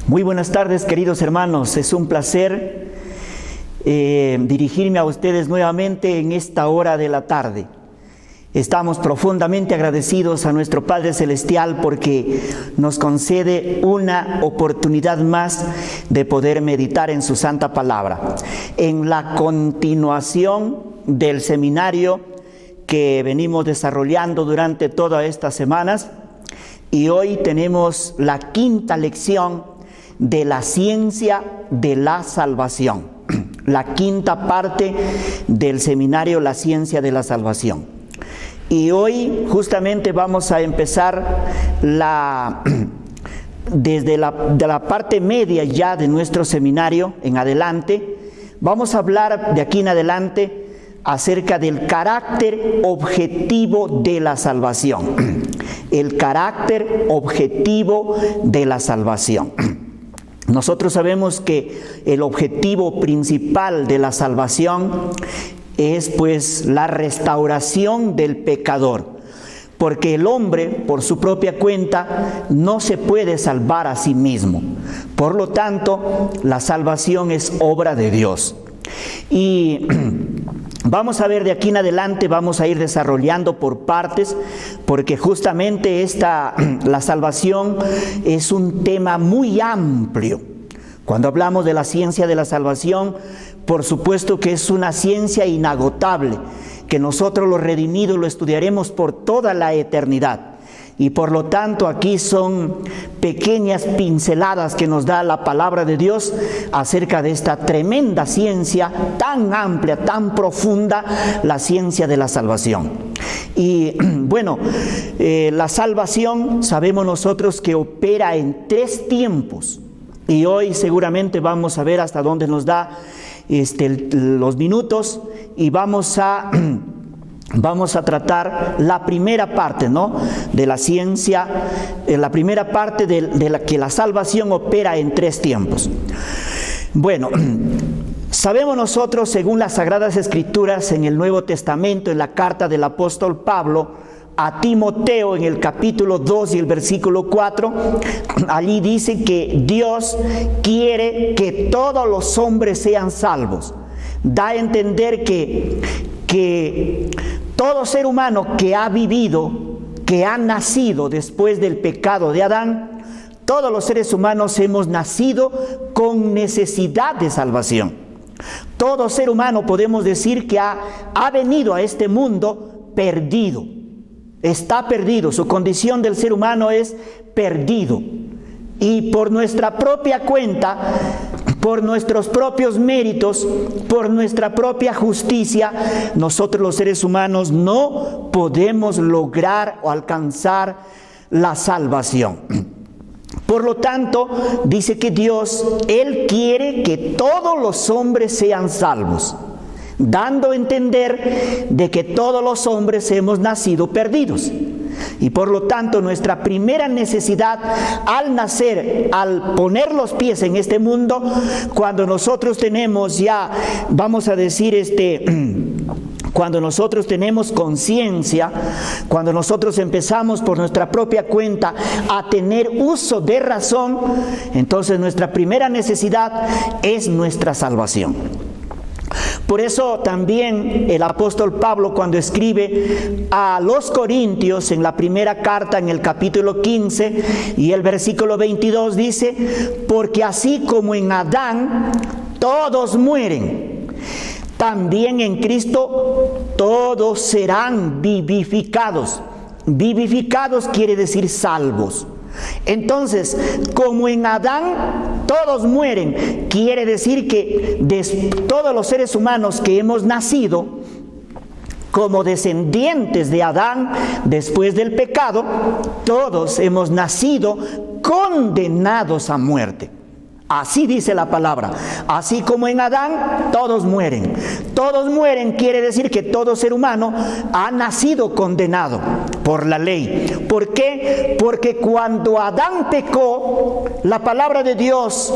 Muy buenas tardes, queridos hermanos. Es un placer dirigirme a ustedes nuevamente en esta hora de la tarde. Estamos profundamente agradecidos a nuestro Padre Celestial porque nos concede una oportunidad más de poder meditar en su santa palabra. En la continuación del seminario que venimos desarrollando durante todas estas semanas, y hoy tenemos la quinta lección de la ciencia de la salvación. La quinta parte del seminario, la ciencia de la salvación. Y hoy justamente vamos a empezar desde la parte media ya de nuestro seminario en adelante. Vamos a hablar de aquí en adelante acerca del carácter objetivo de la salvación. El carácter objetivo de la salvación. Nosotros sabemos que el objetivo principal de la salvación es pues la restauración del pecador, porque el hombre por su propia cuenta no se puede salvar a sí mismo. Por lo tanto, la salvación es obra de Dios. Y vamos a ver de aquí en adelante, vamos a ir desarrollando por partes, porque justamente la salvación es un tema muy amplio. Cuando hablamos de la ciencia de la salvación, por supuesto que es una ciencia inagotable, que nosotros los redimidos lo estudiaremos por toda la eternidad. Y por lo tanto aquí son pequeñas pinceladas que nos da la palabra de Dios acerca de esta tremenda ciencia tan amplia, tan profunda, la ciencia de la salvación. Y bueno, la salvación sabemos nosotros que opera en 3 tiempos. Y hoy seguramente vamos a ver hasta dónde nos da los minutos y vamos a tratar la primera parte, ¿no?, de la ciencia, la primera parte de la que la salvación opera en 3 tiempos. Bueno, sabemos nosotros, según las Sagradas Escrituras, en el Nuevo Testamento, en la carta del apóstol Pablo a Timoteo, en el capítulo 2 y el versículo 4, allí dice que Dios quiere que todos los hombres sean salvos. Da a entender que todo ser humano que ha vivido, que ha nacido después del pecado de Adán, todos los seres humanos hemos nacido con necesidad de salvación. Todo ser humano podemos decir que ha venido a este mundo perdido. Está perdido, su condición del ser humano es perdido. Y por nuestra propia cuenta, por nuestros propios méritos, por nuestra propia justicia, nosotros los seres humanos no podemos lograr o alcanzar la salvación. Por lo tanto, dice que Dios, Él quiere que todos los hombres sean salvos, dando a entender de que todos los hombres hemos nacido perdidos. Y por lo tanto nuestra primera necesidad al nacer, al poner los pies en este mundo, cuando nosotros tenemos ya, vamos a decir, cuando nosotros tenemos conciencia, cuando nosotros empezamos por nuestra propia cuenta a tener uso de razón, entonces nuestra primera necesidad es nuestra salvación. Por eso también el apóstol Pablo, cuando escribe a los Corintios en la primera carta, en el capítulo 15 y el versículo 22, dice: porque así como en Adán todos mueren, también en Cristo todos serán vivificados. Vivificados quiere decir salvos. Entonces, como en Adán todos mueren, quiere decir que todos los seres humanos que hemos nacido como descendientes de Adán después del pecado, todos hemos nacido condenados a muerte. Así dice la palabra. Así como en Adán todos mueren. Todos mueren quiere decir que todo ser humano ha nacido condenado por la ley. ¿Por qué? Porque cuando Adán pecó, la palabra de Dios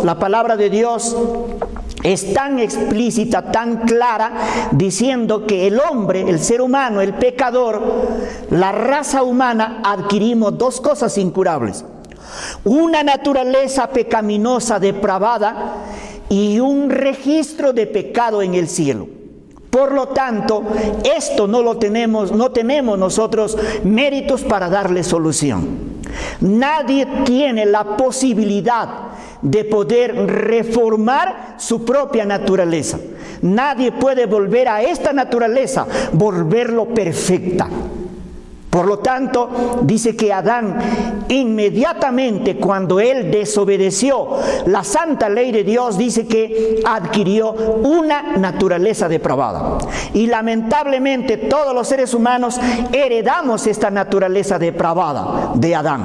es tan explícita, tan clara, diciendo que el hombre, el ser humano, el pecador, la raza humana, adquirimos 2 cosas incurables. una naturaleza pecaminosa depravada y un registro de pecado en el cielo. Por lo tanto, esto no tenemos nosotros méritos para darle solución. Nadie tiene la posibilidad de poder reformar su propia naturaleza. Nadie puede volver a esta naturaleza, volverlo perfecta. Por lo tanto, dice que Adán, inmediatamente cuando él desobedeció la santa ley de Dios, dice que adquirió una naturaleza depravada. Y lamentablemente todos los seres humanos heredamos esta naturaleza depravada de Adán.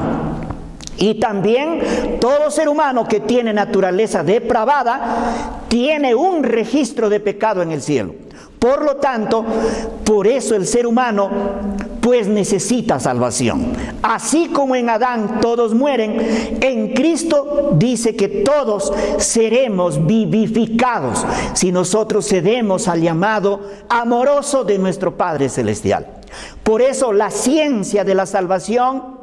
Y también todo ser humano que tiene naturaleza depravada tiene un registro de pecado en el cielo. Por lo tanto, por eso el ser humano pues necesita salvación. Así como en Adán todos mueren, en Cristo dice que todos seremos vivificados si nosotros cedemos al llamado amoroso de nuestro Padre Celestial. Por eso la ciencia de la salvación,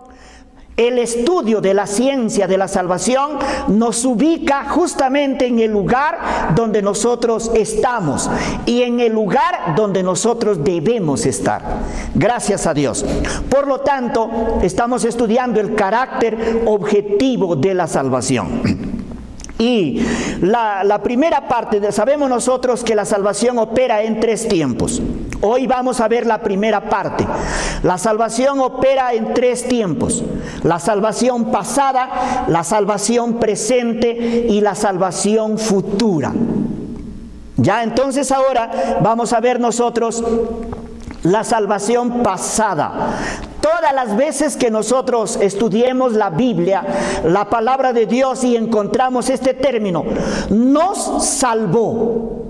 el estudio de la ciencia de la salvación nos ubica justamente en el lugar donde nosotros estamos y en el lugar donde nosotros debemos estar. Gracias a Dios. Por lo tanto, estamos estudiando el carácter objetivo de la salvación. Y la primera parte, sabemos nosotros que la salvación opera en 3 tiempos. Hoy vamos a ver la primera parte. La salvación opera en 3 tiempos. La salvación pasada, la salvación presente y la salvación futura. Ya, entonces ahora vamos a ver nosotros la salvación pasada. Todas las veces que nosotros estudiemos la Biblia, la palabra de Dios, y encontramos este término, nos salvó,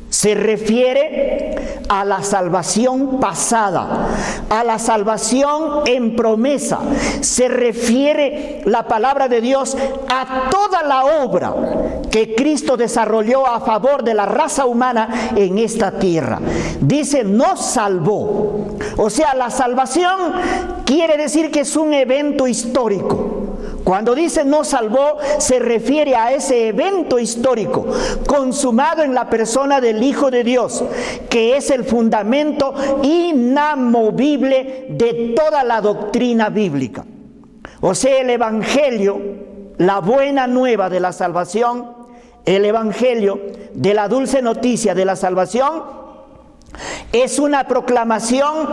se refiere a la salvación pasada, a la salvación en promesa. Se refiere la palabra de Dios a toda la obra que Cristo desarrolló a favor de la raza humana en esta tierra. Dice, nos salvó. O sea, la salvación quiere decir que es un evento histórico. Cuando dice nos salvó, se refiere a ese evento histórico consumado en la persona del Hijo de Dios, que es el fundamento inamovible de toda la doctrina bíblica. O sea, el Evangelio, la buena nueva de la salvación, el Evangelio de la dulce noticia de la salvación, es una proclamación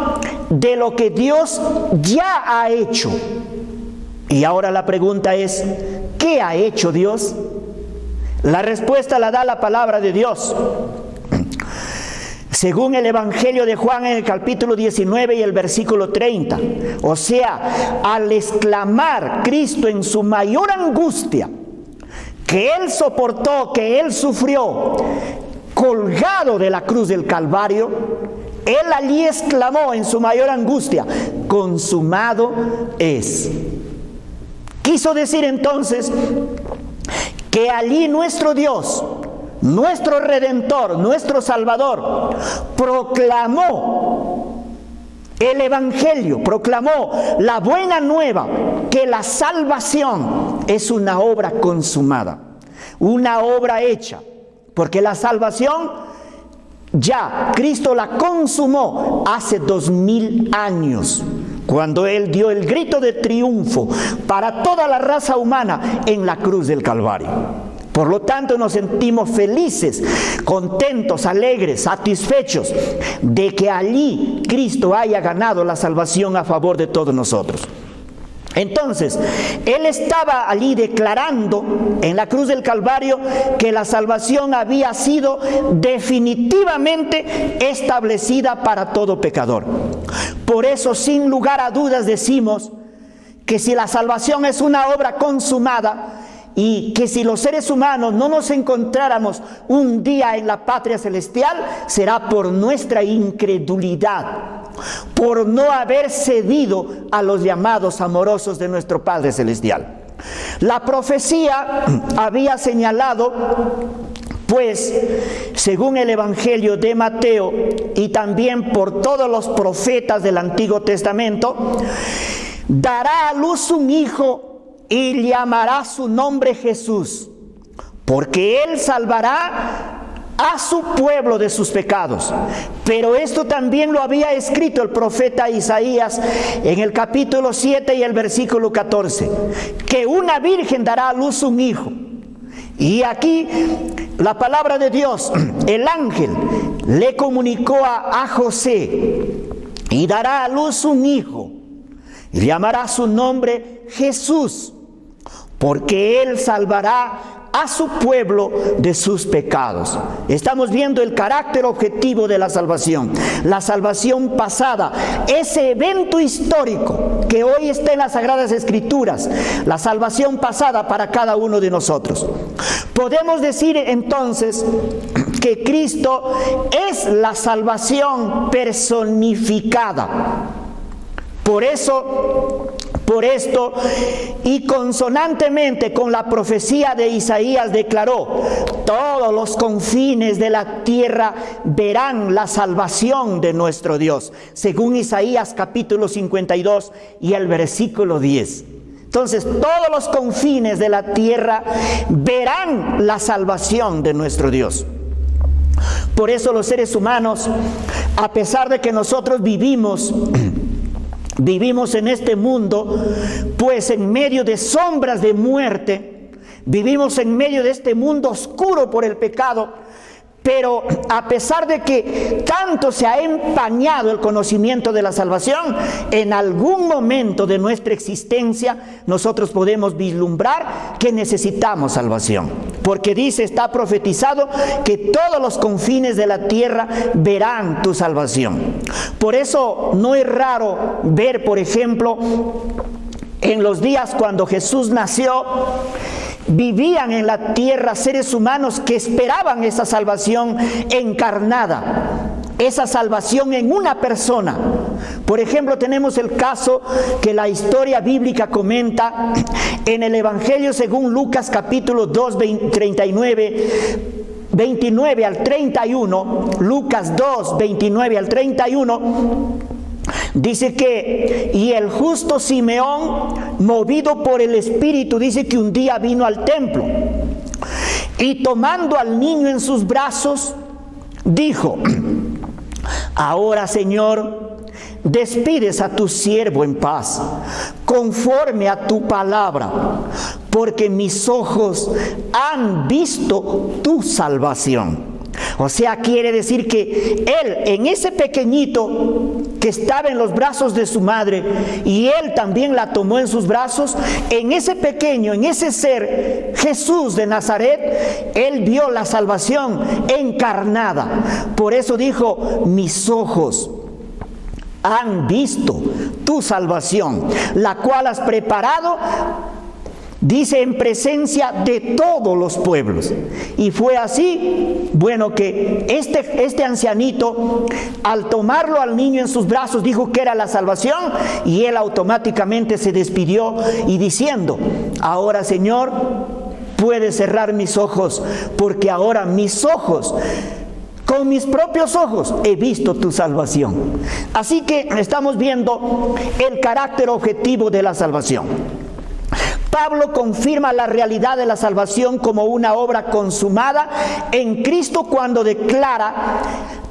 de lo que Dios ya ha hecho. Y ahora la pregunta es, ¿qué ha hecho Dios? La respuesta la da la palabra de Dios. Según el Evangelio de Juan en el capítulo 19 y el versículo 30. O sea, al exclamar Cristo en su mayor angustia, que Él soportó, que Él sufrió, colgado de la cruz del Calvario, Él allí exclamó en su mayor angustia, consumado es. Quiso decir entonces que allí nuestro Dios, nuestro Redentor, nuestro Salvador, proclamó el Evangelio, proclamó la buena nueva, que la salvación es una obra consumada, una obra hecha, porque la salvación ya Cristo la consumó hace 2000 años. Cuando Él dio el grito de triunfo para toda la raza humana en la cruz del Calvario. Por lo tanto, nos sentimos felices, contentos, alegres, satisfechos de que allí Cristo haya ganado la salvación a favor de todos nosotros. Entonces, Él estaba allí declarando en la cruz del Calvario que la salvación había sido definitivamente establecida para todo pecador. Por eso, sin lugar a dudas, decimos que si la salvación es una obra consumada y que si los seres humanos no nos encontráramos un día en la patria celestial, será por nuestra incredulidad, por no haber cedido a los llamados amorosos de nuestro Padre Celestial. La profecía había señalado, pues, según el Evangelio de Mateo y también por todos los profetas del Antiguo Testamento, dará a luz un hijo y llamará su nombre Jesús, porque Él salvará a su pueblo de sus pecados. Pero esto también lo había escrito el profeta Isaías en el capítulo 7 y el versículo 14, que una virgen dará a luz un hijo. Y aquí la palabra de Dios, el ángel le comunicó a José, y dará a luz un hijo, y llamará su nombre Jesús, porque Él salvará a su pueblo de sus pecados. Estamos viendo el carácter objetivo de la salvación pasada, ese evento histórico que hoy está en las Sagradas Escrituras, la salvación pasada para cada uno de nosotros. Podemos decir entonces que Cristo es la salvación personificada. Por esto, y consonantemente con la profecía de Isaías declaró: todos los confines de la tierra verán la salvación de nuestro Dios, según Isaías capítulo 52 y el versículo 10. Entonces, todos los confines de la tierra verán la salvación de nuestro Dios. Por eso los seres humanos, a pesar de que nosotros vivimos en este mundo, pues en medio de sombras de muerte, vivimos en medio de este mundo oscuro por el pecado, pero a pesar de que tanto se ha empañado el conocimiento de la salvación, en algún momento de nuestra existencia nosotros podemos vislumbrar que necesitamos salvación, porque está profetizado que todos los confines de la tierra verán tu salvación. Por eso no es raro ver, por ejemplo, en los días cuando Jesús nació, vivían en la tierra seres humanos que esperaban esa salvación encarnada, esa salvación en una persona. Por ejemplo, tenemos el caso que la historia bíblica comenta en el Evangelio según Lucas capítulo 2, 29 al 31, Lucas 2, 29 al 31, dice que, y el justo Simeón, movido por el Espíritu, dice que un día vino al templo y tomando al niño en sus brazos, dijo: ahora, Señor, despides a tu siervo en paz, conforme a tu palabra, porque mis ojos han visto tu salvación. O sea, quiere decir que él, en ese pequeñito que estaba en los brazos de su madre, y él también la tomó en sus brazos, en ese pequeño, en ese ser, Jesús de Nazaret, él vio la salvación encarnada. Por eso dijo: mis ojos han visto tu salvación, la cual has preparado, dice, en presencia de todos los pueblos. Y fue así, bueno, que este ancianito, al tomarlo al niño en sus brazos, dijo que era la salvación, y él automáticamente se despidió y diciendo: ahora, Señor, puedes cerrar mis ojos, porque ahora mis ojos, con mis propios ojos, he visto tu salvación. Así que estamos viendo el carácter objetivo de la salvación. Pablo confirma la realidad de la salvación como una obra consumada en Cristo cuando declara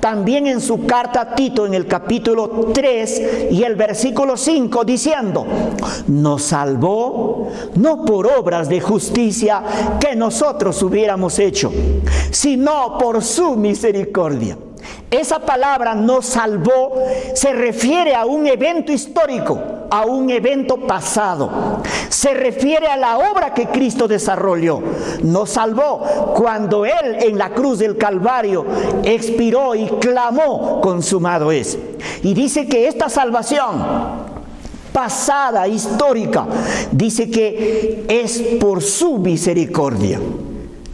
también en su carta a Tito en el capítulo 3 y el versículo 5 diciendo: nos salvó no por obras de justicia que nosotros hubiéramos hecho, sino por su misericordia. Esa palabra "nos salvó" se refiere a un evento histórico, a un evento pasado. Se refiere a la obra que Cristo desarrolló. Nos salvó cuando Él en la cruz del Calvario expiró y clamó: consumado es. Y dice que esta salvación pasada, histórica, dice que es por su misericordia.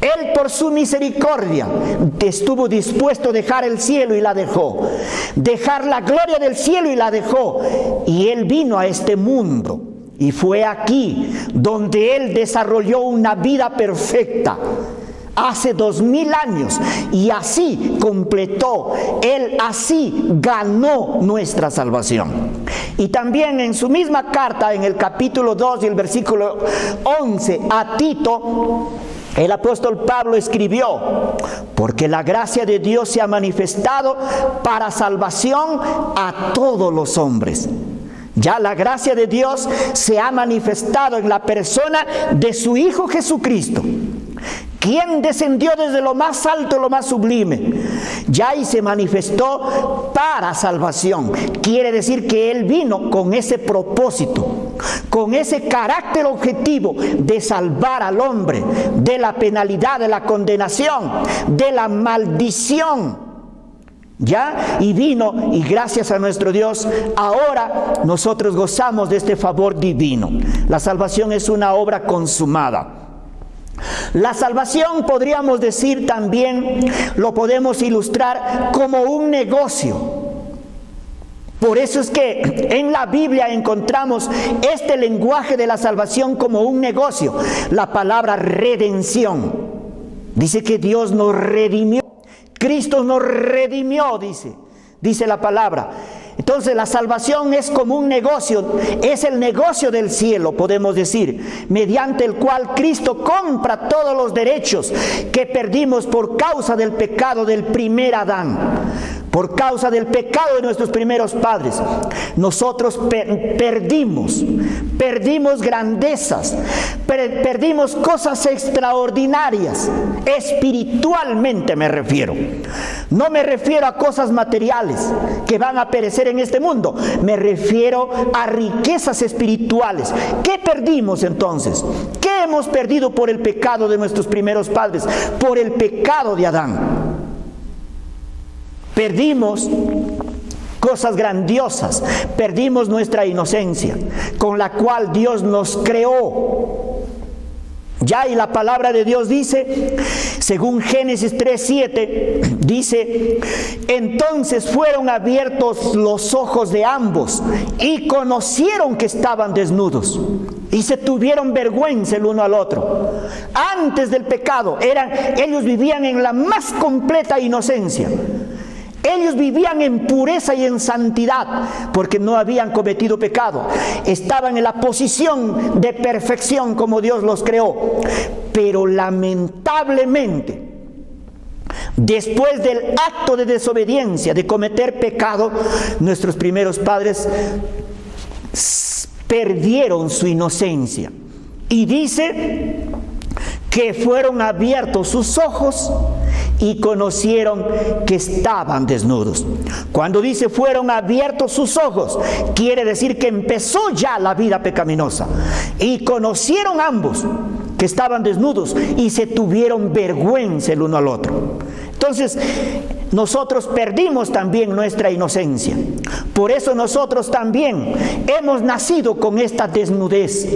Él por su misericordia estuvo dispuesto a dejar el cielo y la dejó, dejar la gloria del cielo y la dejó, y Él vino a este mundo, y fue aquí donde Él desarrolló una vida perfecta hace 2000 años, y así completó, Él así ganó nuestra salvación. Y también en su misma carta, en el capítulo 2 y el versículo 11, a Tito, el apóstol Pablo escribió: porque la gracia de Dios se ha manifestado para salvación a todos los hombres. Ya la gracia de Dios se ha manifestado en la persona de su Hijo Jesucristo, quien descendió desde lo más alto, lo más sublime, ya y se manifestó para salvación. Quiere decir que Él vino con ese propósito, con ese carácter objetivo de salvar al hombre de la penalidad, de la condenación, de la maldición. ¿Ya? Y vino, y gracias a nuestro Dios, ahora nosotros gozamos de este favor divino. La salvación es una obra consumada. La salvación, podríamos decir también, lo podemos ilustrar como un negocio. Por eso es que en la Biblia encontramos este lenguaje de la salvación como un negocio. La palabra redención. Dice que Dios nos redimió. Cristo nos redimió, dice la palabra. Entonces la salvación es como un negocio, es el negocio del cielo, podemos decir, mediante el cual Cristo compra todos los derechos que perdimos por causa del pecado del primer Adán. Por causa del pecado de nuestros primeros padres, nosotros perdimos grandezas, perdimos cosas extraordinarias, espiritualmente me refiero. No me refiero a cosas materiales que van a perecer en este mundo, me refiero a riquezas espirituales. ¿Qué perdimos entonces? ¿Qué hemos perdido por el pecado de nuestros primeros padres? Por el pecado de Adán. Perdimos cosas grandiosas, perdimos nuestra inocencia, con la cual Dios nos creó. Ya, y la palabra de Dios dice, según Génesis 3:7, dice: entonces fueron abiertos los ojos de ambos y conocieron que estaban desnudos. Y se tuvieron vergüenza el uno al otro. Antes del pecado, ellos vivían en la más completa inocencia. Ellos vivían en pureza y en santidad porque no habían cometido pecado. Estaban en la posición de perfección como Dios los creó. Pero lamentablemente, después del acto de desobediencia, de cometer pecado, nuestros primeros padres perdieron su inocencia. Y dice que fueron abiertos sus ojos y conocieron que estaban desnudos. Cuando dice fueron abiertos sus ojos, quiere decir que empezó ya la vida pecaminosa. Y conocieron ambos que estaban desnudos y se tuvieron vergüenza el uno al otro. Entonces, nosotros perdimos también nuestra inocencia. Por eso nosotros también hemos nacido con esta desnudez.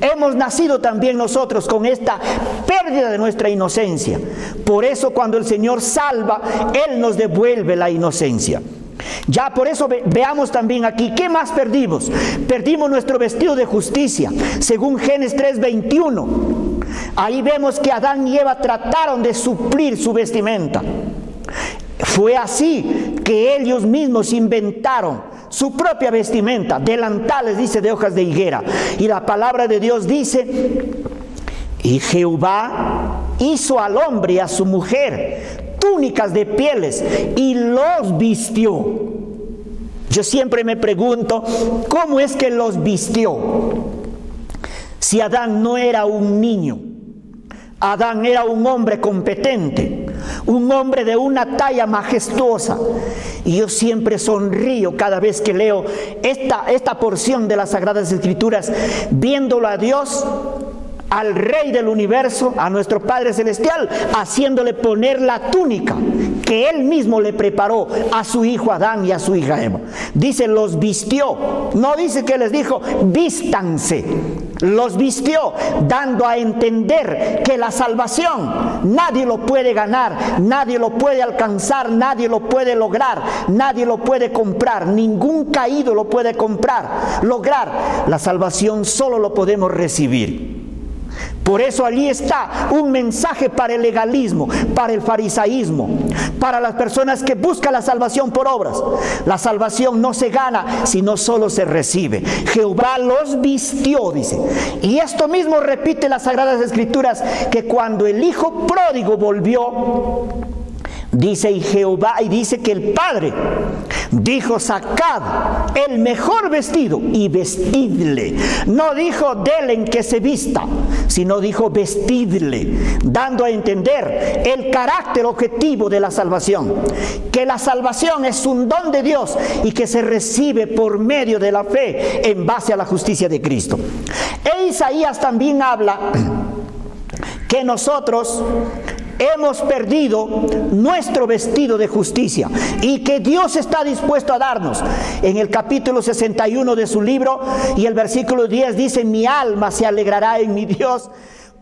Hemos nacido también nosotros con esta pérdida de nuestra inocencia. Por eso cuando el Señor salva, Él nos devuelve la inocencia. Ya, por eso veamos también aquí, ¿qué más perdimos? Perdimos nuestro vestido de justicia, según Génesis 3:21. Ahí vemos que Adán y Eva trataron de suplir su vestimenta. Fue así que ellos mismos inventaron su propia vestimenta, delantales, dice, de hojas de higuera. Y la palabra de Dios dice: y Jehová hizo al hombre y a su mujer túnicas de pieles y los vistió. Yo siempre me pregunto, ¿cómo es que los vistió? Si Adán no era un niño, Adán era un hombre competente, un hombre de una talla majestuosa. Y yo siempre sonrío cada vez que leo esta porción de las Sagradas Escrituras, viéndolo a Dios, al Rey del universo, a nuestro Padre Celestial, haciéndole poner la túnica que Él mismo le preparó a su hijo Adán y a su hija Eva. Dice, los vistió. No dice que les dijo, vístanse. Los vistió, dando a entender que la salvación nadie lo puede ganar, nadie lo puede alcanzar, nadie lo puede lograr, nadie lo puede comprar, ningún caído lo puede lograr. La salvación solo lo podemos recibir Por eso allí está un mensaje para el legalismo, para el farisaísmo, para las personas que buscan la salvación por obras. La salvación no se gana, sino solo se recibe. Jehová los vistió, dice. Y esto mismo repite las Sagradas Escrituras, que cuando el hijo pródigo volvió, dice y dice que el padre dijo: sacad el mejor vestido y vestidle. No dijo: denle en que se vista, sino dijo: vestidle, dando a entender el carácter objetivo de la salvación, que la salvación es un don de Dios y que se recibe por medio de la fe en base a la justicia de Cristo. E Isaías también habla que nosotros hemos perdido nuestro vestido de justicia y que Dios está dispuesto a darnos. En el capítulo 61 de su libro y el versículo 10 dice: mi alma se alegrará en mi Dios,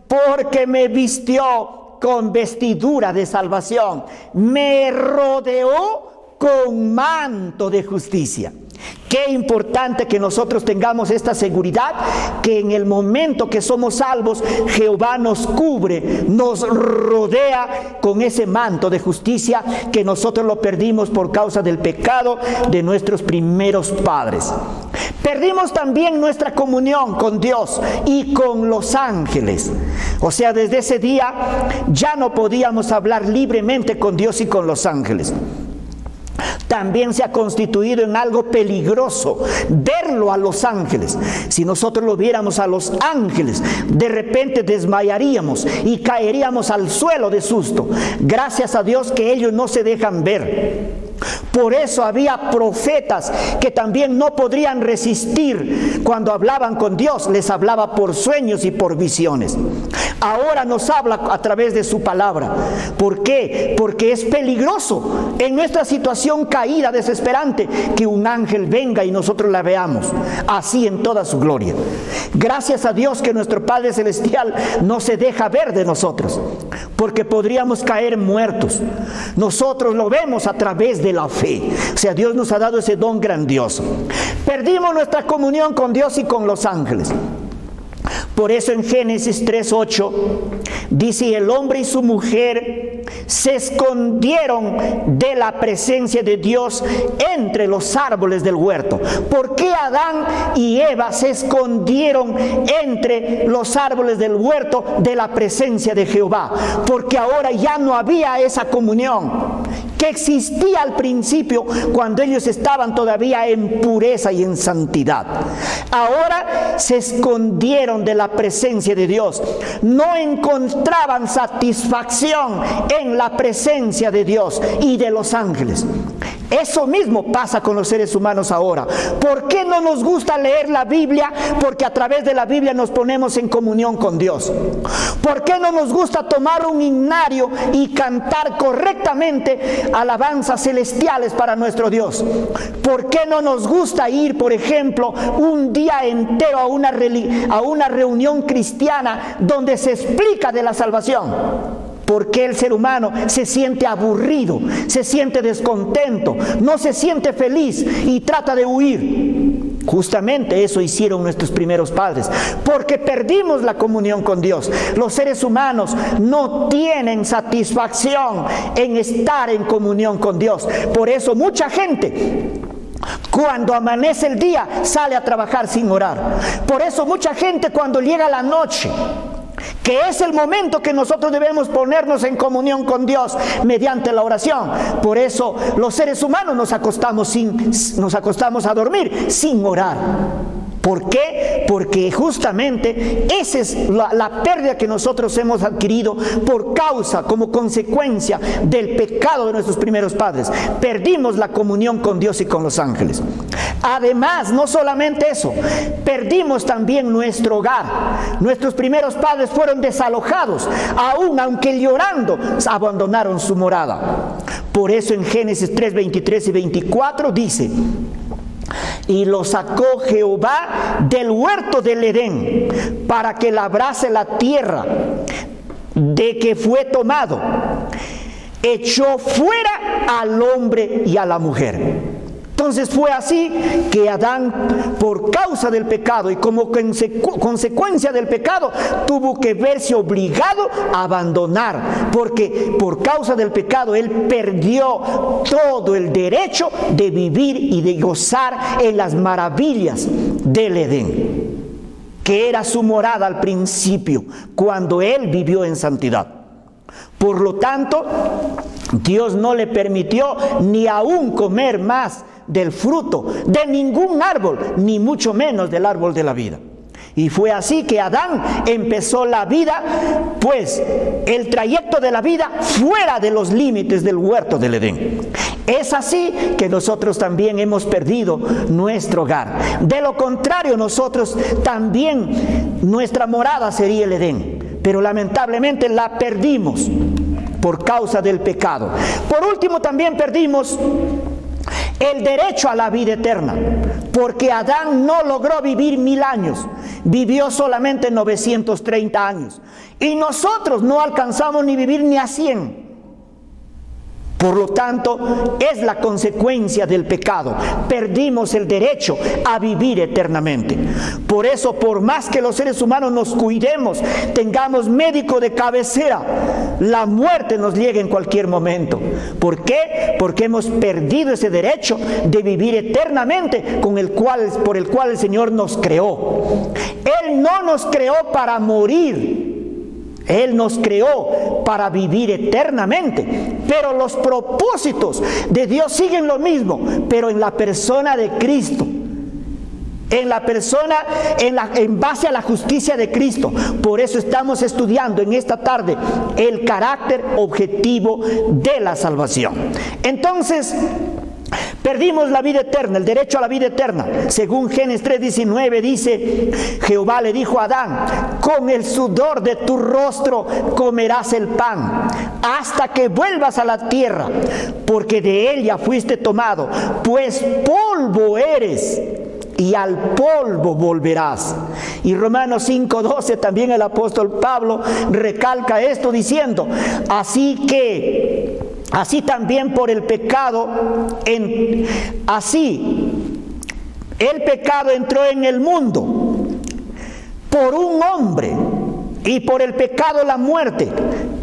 porque me vistió con vestidura de salvación, me rodeó con manto de justicia. Qué importante que nosotros tengamos esta seguridad, que en el momento que somos salvos, Jehová nos cubre, nos rodea con ese manto de justicia que nosotros lo perdimos por causa del pecado de nuestros primeros padres. Perdimos también nuestra comunión con Dios y con los ángeles. O sea, desde ese día ya no podíamos hablar libremente con Dios y con los ángeles. También se ha constituido en algo peligroso verlo a los ángeles. Si nosotros lo viéramos a los ángeles, de repente desmayaríamos y caeríamos al suelo de susto. Gracias a Dios que ellos no se dejan ver. Por eso había profetas que también no podrían resistir cuando hablaban con Dios. Les hablaba por sueños y por visiones. Ahora nos habla a través de su palabra. ¿Por qué? Porque es peligroso en nuestra situación caída, desesperante, que un ángel venga y nosotros la veamos así en toda su gloria. Gracias a Dios que nuestro Padre Celestial no se deja ver de nosotros, porque podríamos caer muertos. Nosotros lo vemos a través de la fe. O sea, Dios nos ha dado ese don grandioso. Perdimos nuestra comunión con Dios y con los ángeles. Por eso en Génesis 3:8 dice: el hombre y su mujer se escondieron de la presencia de Dios entre los árboles del huerto. ¿Por qué Adán y Eva se escondieron entre los árboles del huerto de la presencia de Jehová? Porque ahora ya no había esa comunión que existía al principio cuando ellos estaban todavía en pureza y en santidad. Ahora se escondieron de la presencia de Dios. No encontraban satisfacción en la presencia de Dios y de los ángeles. Eso mismo pasa con los seres humanos ahora. ¿Por qué no nos gusta leer la Biblia? Porque a través de la Biblia nos ponemos en comunión con Dios. ¿Por qué no nos gusta tomar un himnario y cantar correctamente alabanzas celestiales para nuestro Dios? ¿Por qué no nos gusta ir, por ejemplo, un día entero a una reunión cristiana donde se explica de la salvación? Porque el ser humano se siente aburrido, se siente descontento, no se siente feliz y trata de huir. Justamente eso hicieron nuestros primeros padres, porque perdimos la comunión con Dios. Los seres humanos no tienen satisfacción en estar en comunión con Dios. Por eso mucha gente, cuando amanece el día, sale a trabajar sin orar. Por eso mucha gente, cuando llega la noche, que es el momento que nosotros debemos ponernos en comunión con Dios mediante la oración, por eso los seres humanos nos acostamos a dormir sin orar. ¿Por qué? Porque justamente esa es la pérdida que nosotros hemos adquirido por causa, como consecuencia del pecado de nuestros primeros padres. Perdimos la comunión con Dios y con los ángeles. Además, no solamente eso, perdimos también nuestro hogar. Nuestros primeros padres fueron desalojados, aunque llorando abandonaron su morada. Por eso en Génesis 3, 23 y 24 dice: y lo sacó Jehová del huerto del Edén para que labrase la tierra de que fue tomado. Echó fuera al hombre y a la mujer. Entonces fue así que Adán, por causa del pecado y como consecuencia del pecado, tuvo que verse obligado a abandonar, porque por causa del pecado él perdió todo el derecho de vivir y de gozar en las maravillas del Edén, que era su morada al principio, cuando él vivió en santidad. Por lo tanto, Dios no le permitió ni aún comer más del fruto de ningún árbol, ni mucho menos del árbol de la vida. Y fue así que Adán empezó la vida, pues el trayecto de la vida fuera de los límites del huerto del Edén. Es así que nosotros también hemos perdido nuestro hogar. De lo contrario, nosotros también, nuestra morada sería el Edén, pero lamentablemente la perdimos por causa del pecado. Por último, también perdimos el derecho a la vida eterna, porque Adán no logró vivir 1000 años, vivió solamente 930 años, y nosotros no alcanzamos ni vivir ni a 100. Por lo tanto, es la consecuencia del pecado. Perdimos el derecho a vivir eternamente. Por eso, por más que los seres humanos nos cuidemos, tengamos médico de cabecera, la muerte nos llega en cualquier momento. ¿Por qué? Porque hemos perdido ese derecho de vivir eternamente por el cual el Señor nos creó. Él no nos creó para morir. Él nos creó para vivir eternamente, pero los propósitos de Dios siguen lo mismo, pero en la persona de Cristo, en base a la justicia de Cristo. Por eso estamos estudiando en esta tarde el carácter objetivo de la salvación. Entonces, perdimos la vida eterna, el derecho a la vida eterna. Según Génesis 3:19 dice, Jehová le dijo a Adán, con el sudor de tu rostro comerás el pan, hasta que vuelvas a la tierra, porque de ella fuiste tomado, pues polvo eres, y al polvo volverás. Y Romanos 5:12 también el apóstol Pablo recalca esto diciendo, así también por el pecado, el pecado entró en el mundo por un hombre, y por el pecado la muerte.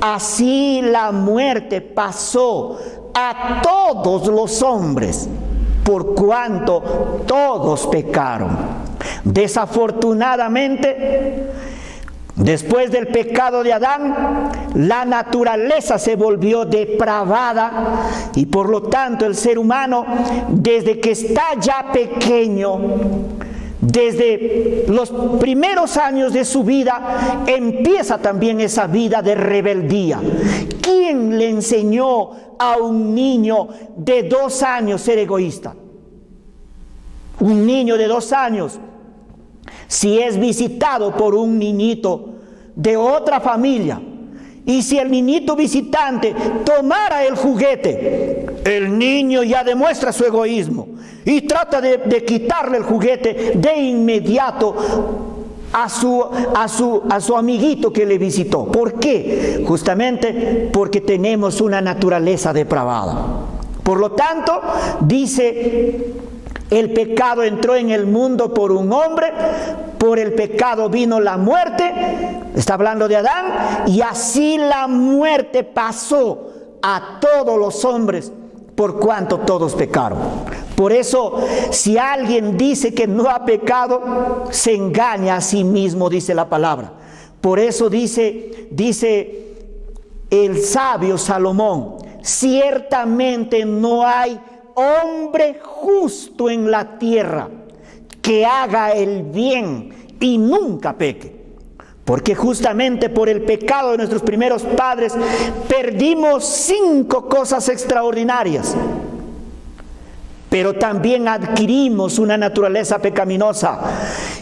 Así la muerte pasó a todos los hombres, por cuanto todos pecaron. Desafortunadamente, después del pecado de Adán, la naturaleza se volvió depravada y por lo tanto el ser humano, desde que está ya pequeño, desde los primeros años de su vida, empieza también esa vida de rebeldía. ¿Quién le enseñó a un niño de 2 años ser egoísta? Un niño de 2 años, si es visitado por un niñito de otra familia, y si el niñito visitante tomara el juguete, el niño ya demuestra su egoísmo y trata de quitarle el juguete de inmediato a su amiguito que le visitó. ¿Por qué? Justamente porque tenemos una naturaleza depravada. Por lo tanto, dice, el pecado entró en el mundo por un hombre, por el pecado vino la muerte, está hablando de Adán, y así la muerte pasó a todos los hombres, por cuanto todos pecaron. Por eso, si alguien dice que no ha pecado, se engaña a sí mismo, dice la palabra. Por eso dice el sabio Salomón, ciertamente no hay hombre justo en la tierra que haga el bien y nunca peque. Porque justamente por el pecado de nuestros primeros padres perdimos 5 cosas extraordinarias, pero también adquirimos una naturaleza pecaminosa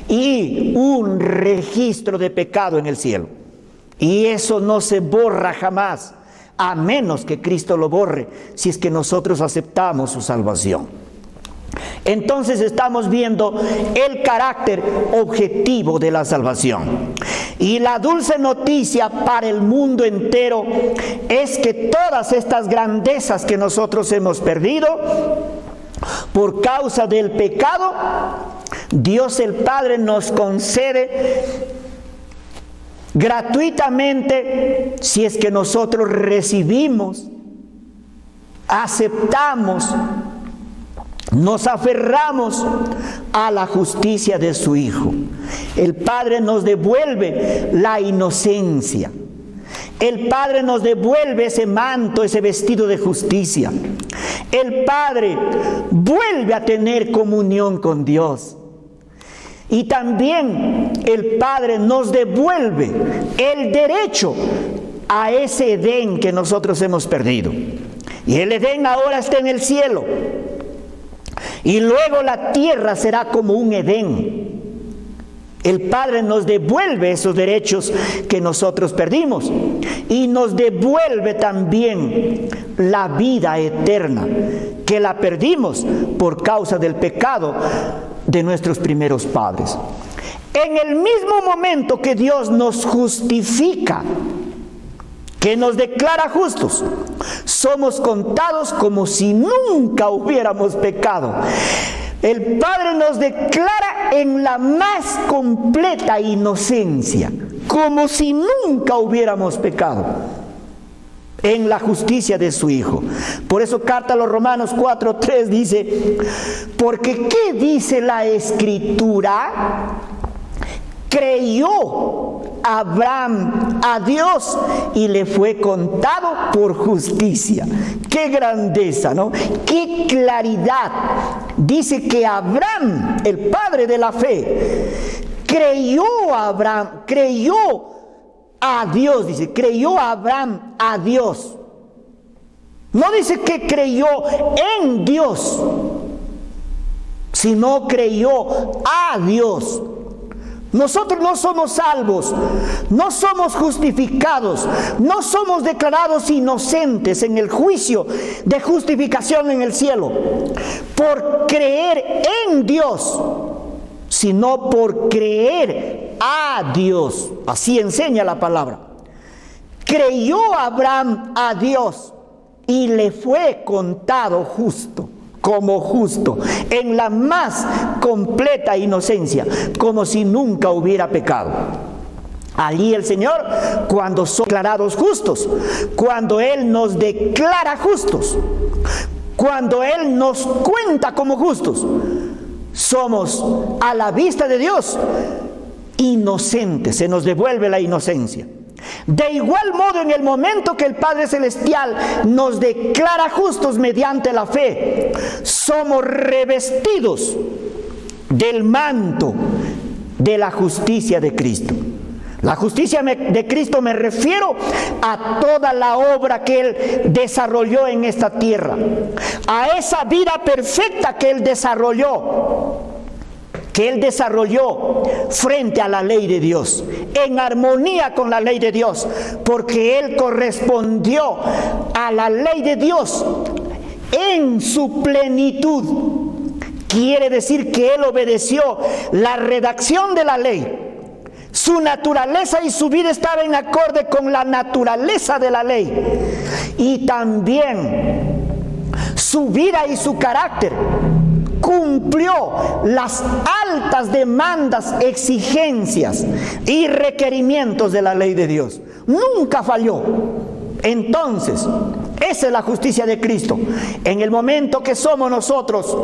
y un registro de pecado en el cielo. Y eso no se borra jamás, a menos que Cristo lo borre, si es que nosotros aceptamos su salvación. Entonces estamos viendo el carácter objetivo de la salvación. Y la dulce noticia para el mundo entero es que todas estas grandezas que nosotros hemos perdido, Por causa del pecado, Dios el Padre nos concede gratuitamente, si es que nosotros recibimos, aceptamos, nos aferramos a la justicia de su Hijo. El Padre nos devuelve la inocencia. El Padre nos devuelve ese manto, ese vestido de justicia. El Padre vuelve a tener comunión con Dios. Y también el Padre nos devuelve el derecho a ese Edén que nosotros hemos perdido. Y el Edén ahora está en el cielo. Y luego la tierra será como un Edén. El Padre nos devuelve esos derechos que nosotros perdimos. Y nos devuelve también la vida eterna, que la perdimos por causa del pecado de nuestros primeros padres. En el mismo momento que Dios nos justifica, que nos declara justos, somos contados como si nunca hubiéramos pecado. El Padre nos declara en la más completa inocencia, como si nunca hubiéramos pecado, en la justicia de su Hijo. Por eso carta a los Romanos 4:3 dice, porque ¿qué dice la Escritura? Creyó Abraham a Dios y le fue contado por justicia. ¡Qué grandeza!, ¿no? ¡Qué claridad! Dice que Abraham, el padre de la fe, creyó a Dios, dice, creyó Abraham a Dios. No dice que creyó en Dios, sino creyó a Dios. Nosotros no somos salvos, no somos justificados, no somos declarados inocentes en el juicio de justificación en el cielo por creer en Dios, sino por creer a Dios. Así enseña la palabra. Creyó Abraham a Dios y le fue contado justo, como justo, en la más completa inocencia, como si nunca hubiera pecado. Allí el Señor, cuando son declarados justos, cuando Él nos declara justos, cuando Él nos cuenta como justos, somos a la vista de Dios inocentes, se nos devuelve la inocencia. De igual modo, en el momento que el Padre Celestial nos declara justos mediante la fe, somos revestidos del manto de la justicia de Cristo. La justicia de Cristo me refiero a toda la obra que Él desarrolló en esta tierra, a esa vida perfecta que Él desarrolló frente a la ley de Dios, en armonía con la ley de Dios, porque Él correspondió a la ley de Dios en su plenitud. Quiere decir que Él obedeció la redacción de la ley. Su naturaleza y su vida estaban en acorde con la naturaleza de la ley. Y también su vida y su carácter cumplió las altas demandas, exigencias y requerimientos de la ley de Dios. Nunca falló. Entonces, esa es la justicia de Cristo. En el momento que somos nosotros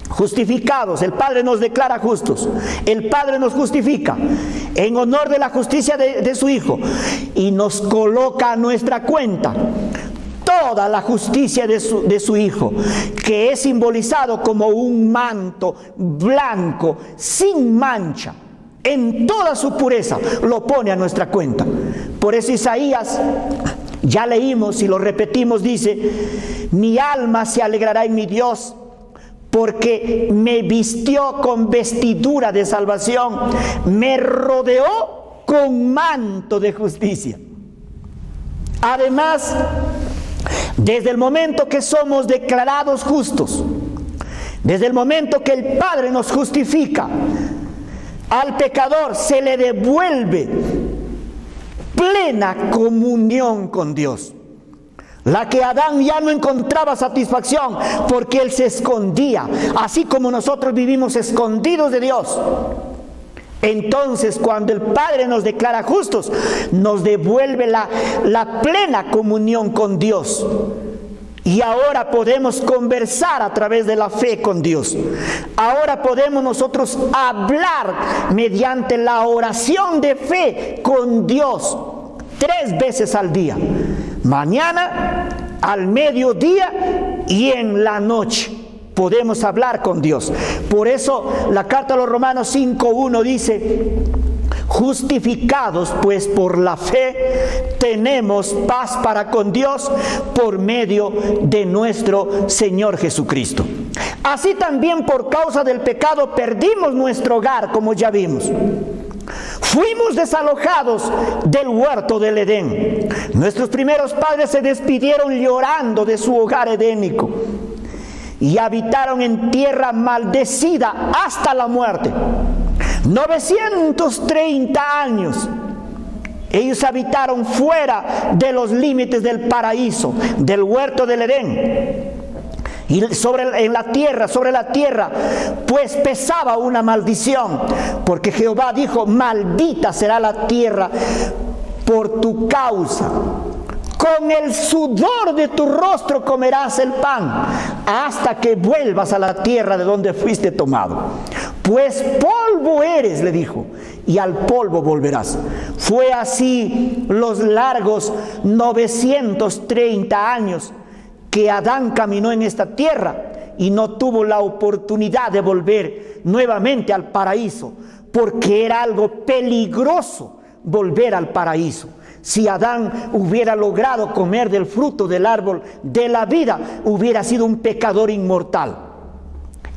justificados, el Padre nos declara justos, el Padre nos justifica en honor de la justicia de su Hijo y nos coloca a nuestra cuenta toda la justicia de su Hijo, que es simbolizado como un manto blanco, sin mancha, en toda su pureza, lo pone a nuestra cuenta. Por eso Isaías, ya leímos y lo repetimos, dice, mi alma se alegrará en mi Dios, porque me vistió con vestidura de salvación, me rodeó con manto de justicia. Además, desde el momento que somos declarados justos, desde el momento que el Padre nos justifica, al pecador se le devuelve plena comunión con Dios. la que Adán ya no encontraba satisfacción porque él se escondía, así como nosotros vivimos escondidos de Dios. Entonces, cuando el Padre nos declara justos, nos devuelve la plena comunión con Dios. Y ahora podemos conversar a través de la fe con Dios. Ahora podemos nosotros hablar mediante la oración de fe con Dios 3 veces al día. Mañana, al mediodía y en la noche. Podemos hablar con Dios. Por eso la carta a los Romanos 5:1 dice: justificados pues por la fe, tenemos paz para con Dios por medio de nuestro Señor Jesucristo. Así también por causa del pecado perdimos nuestro hogar, como ya vimos. Fuimos desalojados del huerto del Edén. Nuestros primeros padres se despidieron llorando de su hogar edénico y habitaron en tierra maldecida hasta la muerte. 930 años. Ellos habitaron fuera de los límites del paraíso, del huerto del Edén. Y sobre la tierra, pues pesaba una maldición, porque Jehová dijo: maldita será la tierra por tu causa. Con el sudor de tu rostro comerás el pan, hasta que vuelvas a la tierra de donde fuiste tomado. Pues polvo eres, le dijo, y al polvo volverás. Fue así los largos 930 años que Adán caminó en esta tierra y no tuvo la oportunidad de volver nuevamente al paraíso, porque era algo peligroso volver al paraíso. Si Adán hubiera logrado comer del fruto del árbol de la vida, hubiera sido un pecador inmortal.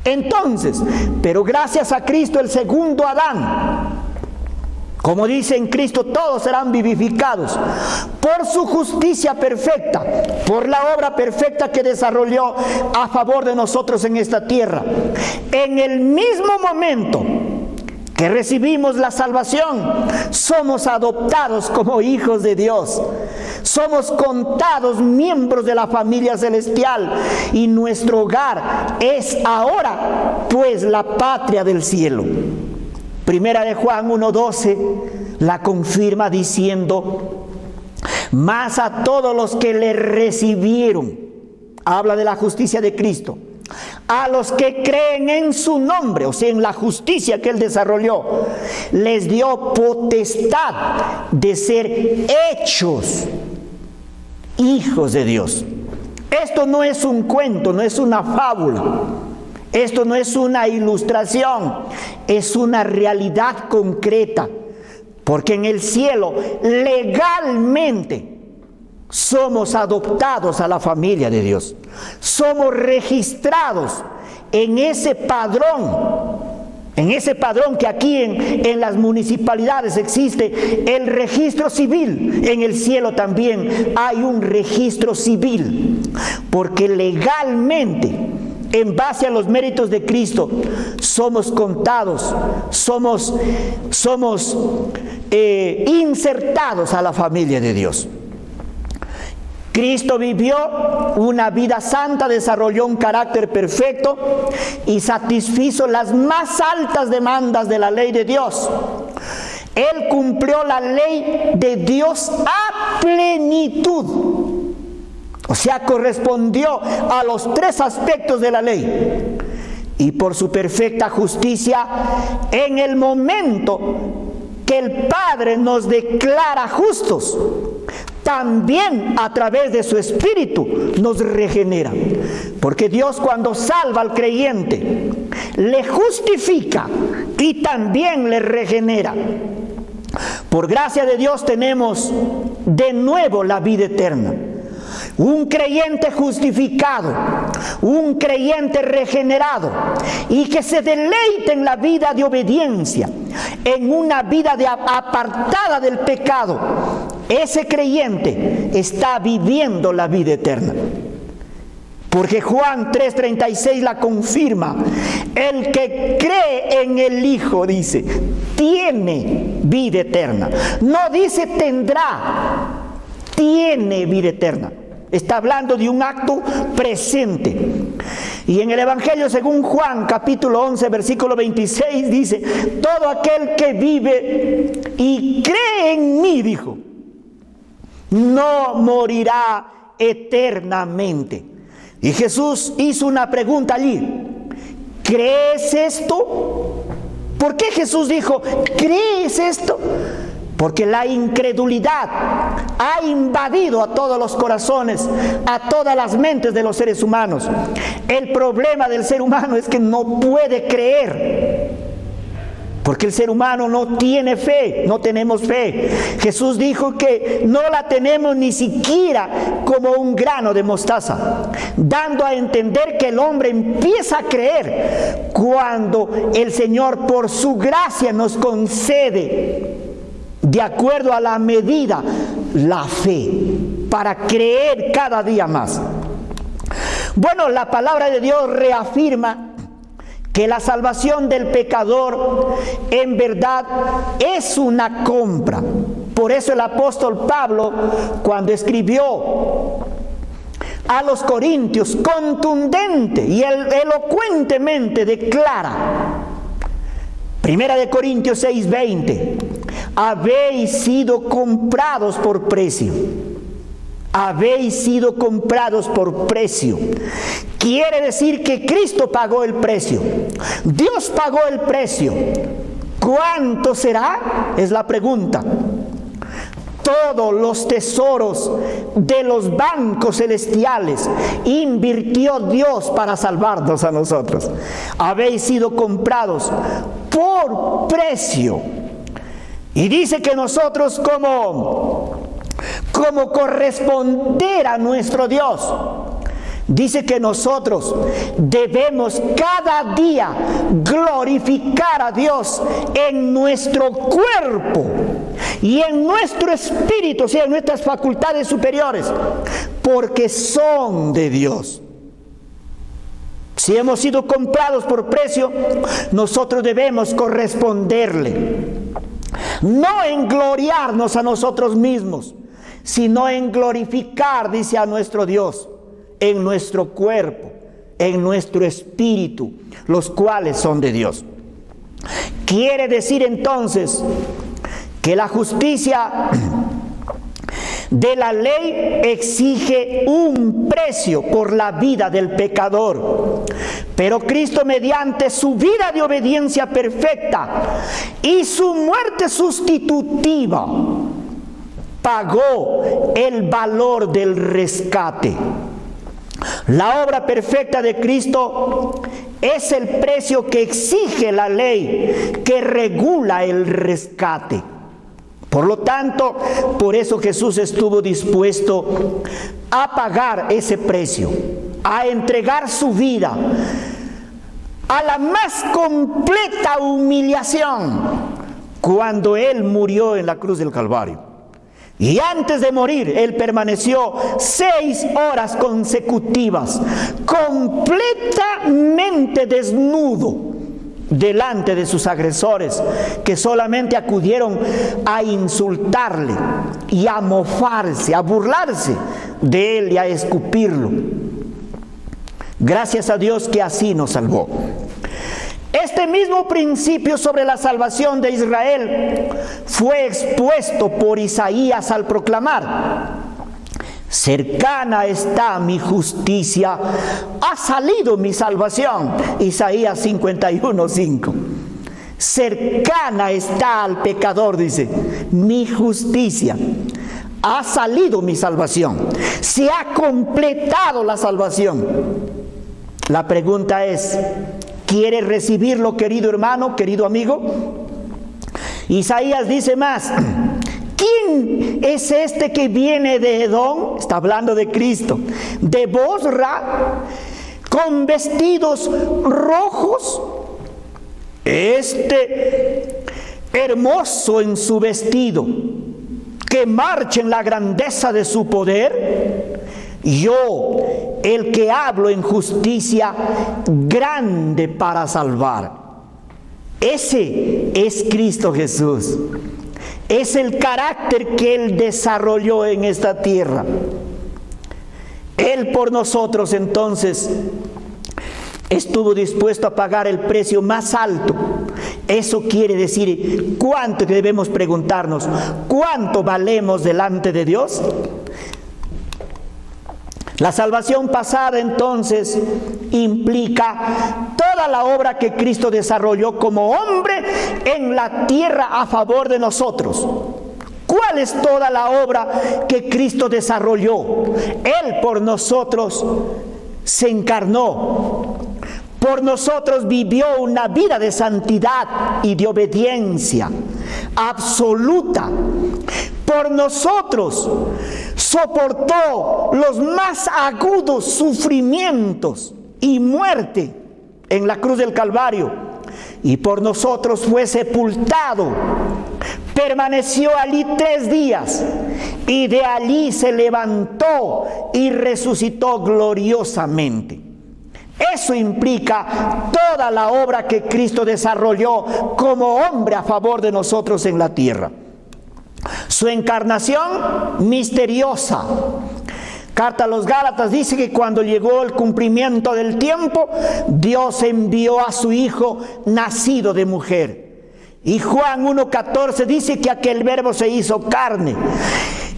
Entonces, pero gracias a Cristo, el segundo Adán, como dice en Cristo, todos serán vivificados por su justicia perfecta, por la obra perfecta que desarrolló a favor de nosotros en esta tierra. En el mismo momento que recibimos la salvación, somos adoptados como hijos de Dios. Somos contados miembros de la familia celestial y nuestro hogar es ahora pues la patria del cielo. Primera de Juan 1:12 la confirma diciendo: mas a todos los que le recibieron, habla de la justicia de Cristo, a los que creen en su nombre, o sea, en la justicia que Él desarrolló, les dio potestad de ser hechos hijos de Dios. Esto no es un cuento, no es una fábula. Esto no es una ilustración, es una realidad concreta. Porque en el cielo, legalmente, somos adoptados a la familia de Dios. Somos registrados en ese padrón que aquí en las municipalidades existe, el registro civil. En el cielo también hay un registro civil, porque legalmente, en base a los méritos de Cristo, somos contados, somos insertados a la familia de Dios. Cristo vivió una vida santa, desarrolló un carácter perfecto y satisfizo las más altas demandas de la ley de Dios. Él cumplió la ley de Dios a plenitud. O sea, correspondió a los 3 aspectos de la ley. Y por su perfecta justicia, en el momento que el Padre nos declara justos, también a través de su Espíritu nos regenera. Porque Dios, cuando salva al creyente, le justifica y también le regenera. Por gracia de Dios tenemos de nuevo la vida eterna. Un creyente justificado, un creyente regenerado y que se deleite en la vida de obediencia, en una vida apartada del pecado, ese creyente está viviendo la vida eterna. Porque Juan 3:36 la confirma: el que cree en el Hijo, dice, tiene vida eterna. No dice tendrá, tiene vida eterna. Está hablando de un acto presente. Y en el Evangelio según Juan, capítulo 11, versículo 26, dice: todo aquel que vive y cree en mí, dijo, no morirá eternamente. Y Jesús hizo una pregunta allí: ¿crees esto? ¿Por qué Jesús dijo, ¿crees esto? Porque la incredulidad ha invadido a todos los corazones, a todas las mentes de los seres humanos. El problema del ser humano es que no puede creer, porque el ser humano no tiene fe, no tenemos fe. Jesús dijo que no la tenemos ni siquiera como un grano de mostaza, dando a entender que el hombre empieza a creer cuando el Señor por su gracia nos concede, de acuerdo a la medida, la fe, para creer cada día más. Bueno, la palabra de Dios reafirma que la salvación del pecador en verdad es una compra. Por eso el apóstol Pablo, cuando escribió a los Corintios, contundente y elocuentemente declara, 1 Corintios 6:20, habéis sido comprados por precio. Habéis sido comprados por precio. Quiere decir que Cristo pagó el precio. Dios pagó el precio. ¿Cuánto será? Es la pregunta. Todos los tesoros de los bancos celestiales invirtió Dios para salvarnos a nosotros. Habéis sido comprados por precio. Y dice que nosotros como corresponder a nuestro Dios, dice que nosotros debemos cada día glorificar a Dios en nuestro cuerpo y en nuestro espíritu, o sea, en nuestras facultades superiores, porque son de Dios. Si hemos sido comprados por precio, nosotros debemos corresponderle. No en gloriarnos a nosotros mismos, sino en glorificar, dice, a nuestro Dios, en nuestro cuerpo, en nuestro espíritu, los cuales son de Dios. Quiere decir entonces que la justicia de la ley exige un precio por la vida del pecador. Pero Cristo, mediante su vida de obediencia perfecta y su muerte sustitutiva, pagó el valor del rescate. La obra perfecta de Cristo es el precio que exige la ley que regula el rescate. Por lo tanto, por eso Jesús estuvo dispuesto a pagar ese precio, a entregar su vida a la más completa humillación cuando Él murió en la cruz del Calvario. Y antes de morir, Él permaneció 6 horas consecutivas, completamente desnudo, delante de sus agresores, que solamente acudieron a insultarle y a mofarse, a burlarse de Él y a escupirlo. Gracias a Dios que así nos salvó. Este mismo principio sobre la salvación de Israel fue expuesto por Isaías al proclamar: cercana está mi justicia, ha salido mi salvación. Isaías 51:5. Cercana está al pecador, dice, mi justicia, ha salido mi salvación, se ha completado la salvación. La pregunta es: ¿quieres recibirlo, querido hermano, querido amigo? Isaías dice más: ¿quién es este que viene de Edom? Está hablando de Cristo. De Bosra, con vestidos rojos. Este hermoso en su vestido, que marcha en la grandeza de su poder. Yo, el que hablo en justicia, grande para salvar. Ese es Cristo Jesús. Es el carácter que Él desarrolló en esta tierra. Él por nosotros entonces estuvo dispuesto a pagar el precio más alto. Eso quiere decir, ¿cuánto debemos preguntarnos? ¿Cuánto valemos delante de Dios? La salvación pasada entonces implica toda la obra que Cristo desarrolló como hombre en la tierra a favor de nosotros. ¿Cuál es toda la obra que Cristo desarrolló? Él por nosotros se encarnó. Por nosotros vivió una vida de santidad y de obediencia absoluta. Por nosotros soportó los más agudos sufrimientos y muerte en la cruz del Calvario. Y por nosotros fue sepultado. Permaneció allí 3 días y de allí se levantó y resucitó gloriosamente. Eso implica toda la obra que Cristo desarrolló como hombre a favor de nosotros en la tierra. Su encarnación misteriosa. Carta a los Gálatas dice que cuando llegó el cumplimiento del tiempo, Dios envió a su Hijo nacido de mujer. Y Juan 1:14 dice que aquel verbo se hizo carne.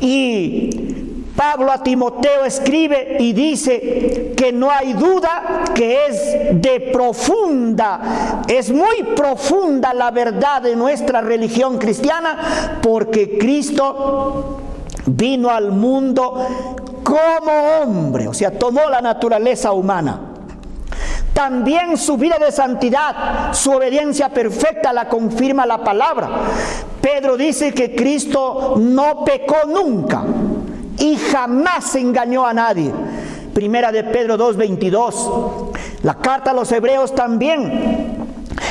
Y Pablo a Timoteo escribe y dice que no hay duda que es muy profunda la verdad de nuestra religión cristiana, porque Cristo vino al mundo como hombre, o sea, tomó la naturaleza humana. También su vida de santidad, su obediencia perfecta la confirma la palabra. Pedro dice que Cristo no pecó nunca y jamás engañó a nadie. Primera de Pedro 2:22. La carta a los Hebreos también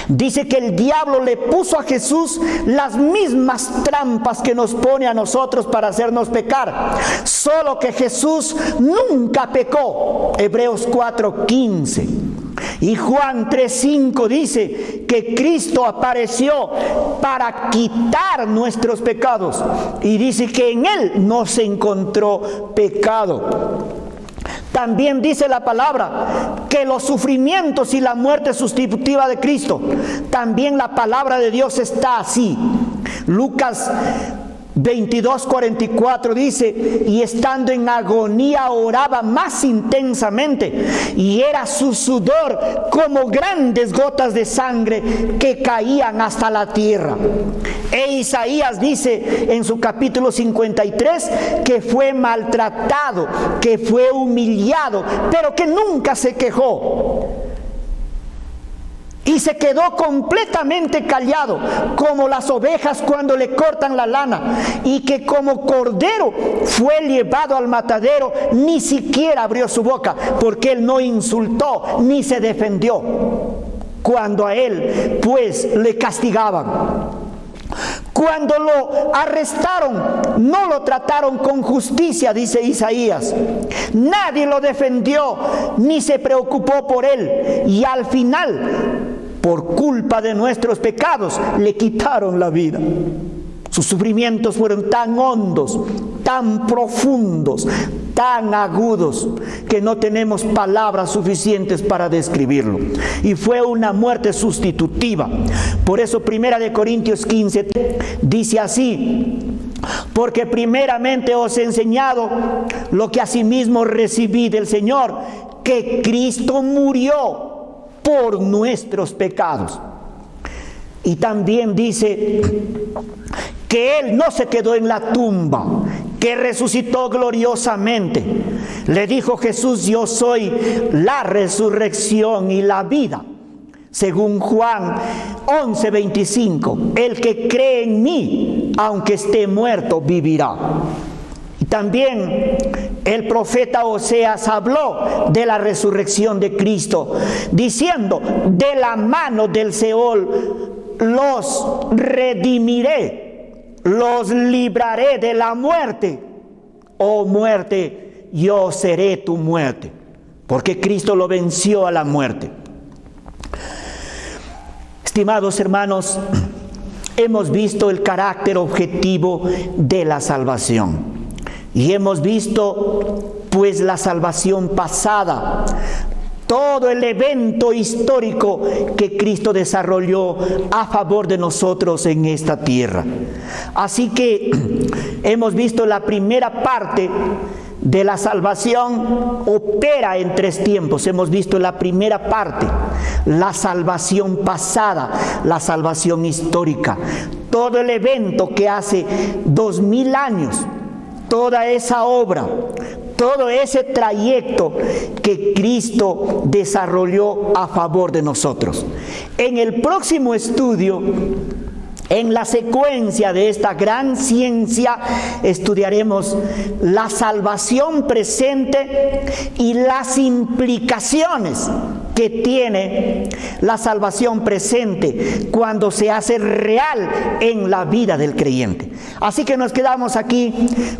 dice que el diablo le puso a Jesús las mismas trampas que nos pone a nosotros para hacernos pecar. Solo que Jesús nunca pecó. Hebreos 4:15. Y Juan 3:5 dice que Cristo apareció para quitar nuestros pecados. Y dice que en Él no se encontró pecado. También dice la palabra que los sufrimientos y la muerte sustitutiva de Cristo, también la palabra de Dios está así. Lucas 22:44 dice, y estando en agonía oraba más intensamente, y era su sudor como grandes gotas de sangre que caían hasta la tierra. E Isaías dice en su capítulo 53 que fue maltratado, que fue humillado, pero que nunca se quejó. Y se quedó completamente callado, como las ovejas cuando le cortan la lana, y que como cordero fue llevado al matadero, ni siquiera abrió su boca, porque él no insultó ni se defendió cuando a él pues le castigaban. Cuando lo arrestaron, no lo trataron con justicia, dice Isaías. Nadie lo defendió ni se preocupó por él. Y al final, por culpa de nuestros pecados, le quitaron la vida. Sus sufrimientos fueron tan hondos, tan profundos, tan agudos, que no tenemos palabras suficientes para describirlo. Y fue una muerte sustitutiva. Por eso 1 de Corintios 15 dice así: porque primeramente os he enseñado lo que asimismo recibí del Señor, que Cristo murió por nuestros pecados. Y también dice que Él no se quedó en la tumba, que resucitó gloriosamente. Le dijo Jesús: yo soy la resurrección y la vida. Según Juan 11:25, el que cree en mí, aunque esté muerto, vivirá. Y también el profeta Oseas habló de la resurrección de Cristo, diciendo: de la mano del Seol los redimiré, los libraré de la muerte. Oh muerte, yo seré tu muerte, porque Cristo lo venció a la muerte. Estimados hermanos, hemos visto el carácter objetivo de la salvación y hemos visto pues la salvación pasada, todo el evento histórico que Cristo desarrolló a favor de nosotros en esta tierra. Así que hemos visto la primera parte de la salvación opera en 3 tiempos. Hemos visto la primera parte, la salvación pasada, la salvación histórica, todo el evento que hace 2000 años, toda esa obra, todo ese trayecto que Cristo desarrolló a favor de nosotros. En el próximo estudio, en la secuencia de esta gran ciencia, estudiaremos la salvación presente y las implicaciones que tiene la salvación presente cuando se hace real en la vida del creyente. Así que nos quedamos aquí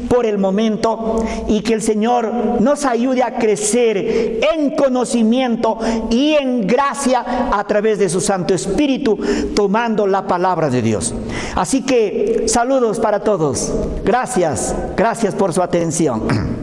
por el momento y que el Señor nos ayude a crecer en conocimiento y en gracia a través de su Santo Espíritu, tomando la palabra de Dios. Así que saludos para todos. Gracias por su atención.